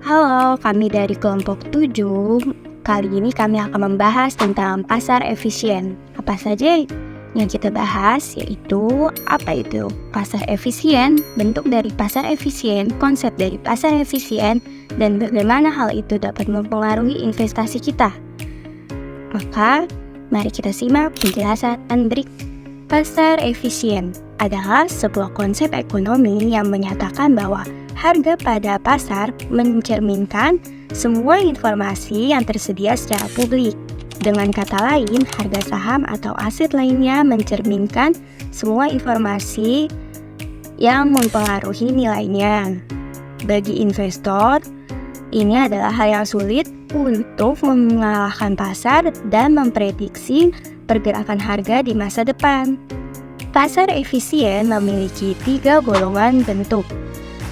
Halo, kami dari kelompok 7. Kali ini kami akan membahas tentang pasar efisien. Apa saja yang kita bahas, yaitu apa itu pasar efisien, bentuk dari pasar efisien, konsep dari pasar efisien, dan bagaimana hal itu dapat mempengaruhi investasi kita. Maka, mari kita simak penjelasan berikut. Pasar efisien adalah sebuah konsep ekonomi yang menyatakan bahwa harga pada pasar mencerminkan semua informasi yang tersedia secara publik. Dengan kata lain, harga saham atau aset lainnya mencerminkan semua informasi yang mempengaruhi nilainya. Bagi investor, ini adalah hal yang sulit untuk mengalahkan pasar dan memprediksi pergerakan harga di masa depan. Pasar efisien memiliki 3 golongan bentuk.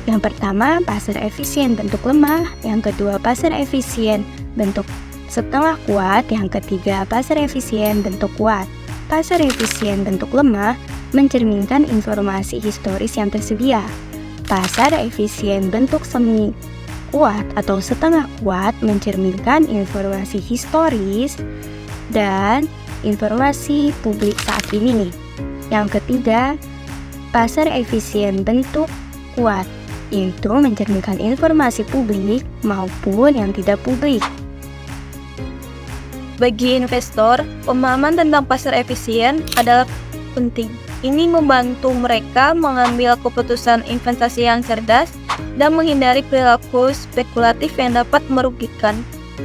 Yang pertama, pasar efisien bentuk lemah. Yang kedua, pasar efisien bentuk setengah kuat. Yang ketiga, pasar efisien bentuk kuat. Pasar efisien bentuk lemah mencerminkan informasi historis yang tersedia. Pasar efisien bentuk semi kuat atau setengah kuat mencerminkan informasi historis dan informasi publik saat ini. Yang ketiga, pasar efisien bentuk kuat, yaitu mencerminkan informasi publik maupun yang tidak publik. Bagi investor, pemahaman tentang pasar efisien adalah penting. Ini membantu mereka mengambil keputusan investasi yang cerdas dan menghindari perilaku spekulatif yang dapat merugikan.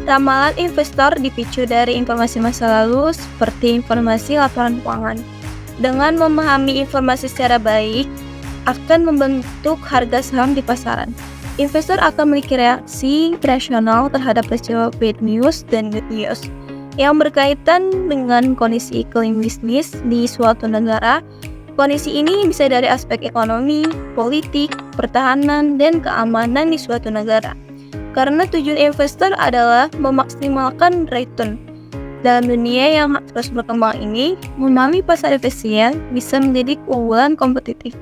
Ramalan investor dipicu dari informasi masa lalu seperti informasi laporan keuangan. Dengan memahami informasi secara baik, akan membentuk harga saham di pasaran. Investor akan memiliki reaksi rasional terhadap peristiwa bad news dan good news yang berkaitan dengan kondisi iklim bisnis di suatu negara. Kondisi ini bisa dari aspek ekonomi, politik, pertahanan, dan keamanan di suatu negara. Karena tujuan investor adalah memaksimalkan return. Dalam dunia yang terus berkembang ini, memahami pasar efisien bisa menjadi keunggulan kompetitif.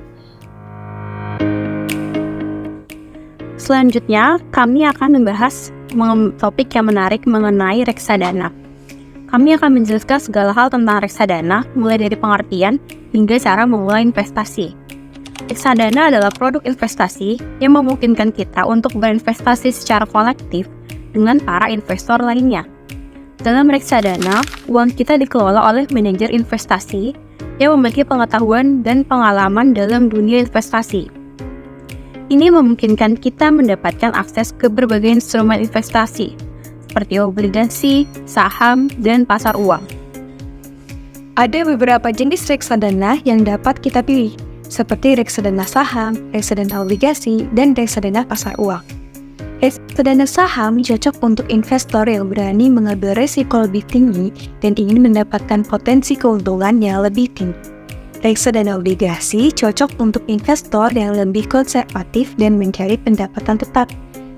Selanjutnya, kami akan membahas topik yang menarik mengenai reksadana. Kami akan menjelaskan segala hal tentang reksadana, mulai dari pengertian hingga cara memulai investasi. Reksadana adalah produk investasi yang memungkinkan kita untuk berinvestasi secara kolektif dengan para investor lainnya. Dalam reksadana, uang kita dikelola oleh manajer investasi yang memiliki pengetahuan dan pengalaman dalam dunia investasi. Ini memungkinkan kita mendapatkan akses ke berbagai instrumen investasi, seperti obligasi, saham, dan pasar uang. Ada beberapa jenis reksadana yang dapat kita pilih, seperti reksadana saham, reksadana obligasi, dan reksadana pasar uang. Reksadana saham cocok untuk investor yang berani mengambil risiko lebih tinggi dan ingin mendapatkan potensi keuntungan yang lebih tinggi. Reksadana obligasi cocok untuk investor yang lebih konservatif dan mencari pendapatan tetap.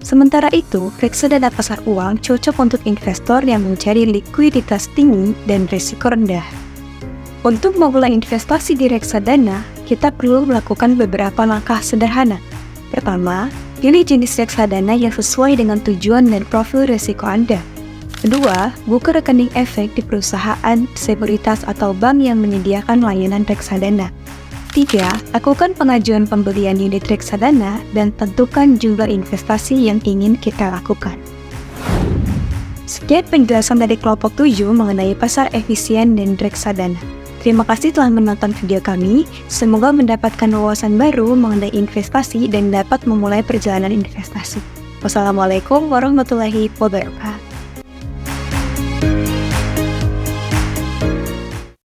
Sementara itu, reksadana pasar uang cocok untuk investor yang mencari likuiditas tinggi dan risiko rendah. Untuk memulai investasi di reksadana, kita perlu melakukan beberapa langkah sederhana. Pertama, pilih jenis reksadana yang sesuai dengan tujuan dan profil risiko Anda. Kedua, buka rekening efek di perusahaan, sekuritas, atau bank yang menyediakan layanan reksadana. 3. Lakukan pengajuan pembelian unit reksadana dan tentukan jumlah investasi yang ingin kita lakukan. Sekian penjelasan dari kelompok 7 mengenai pasar efisien dan reksadana. Terima kasih telah menonton video kami. Semoga mendapatkan wawasan baru mengenai investasi dan dapat memulai perjalanan investasi. Wassalamualaikum warahmatullahi wabarakatuh.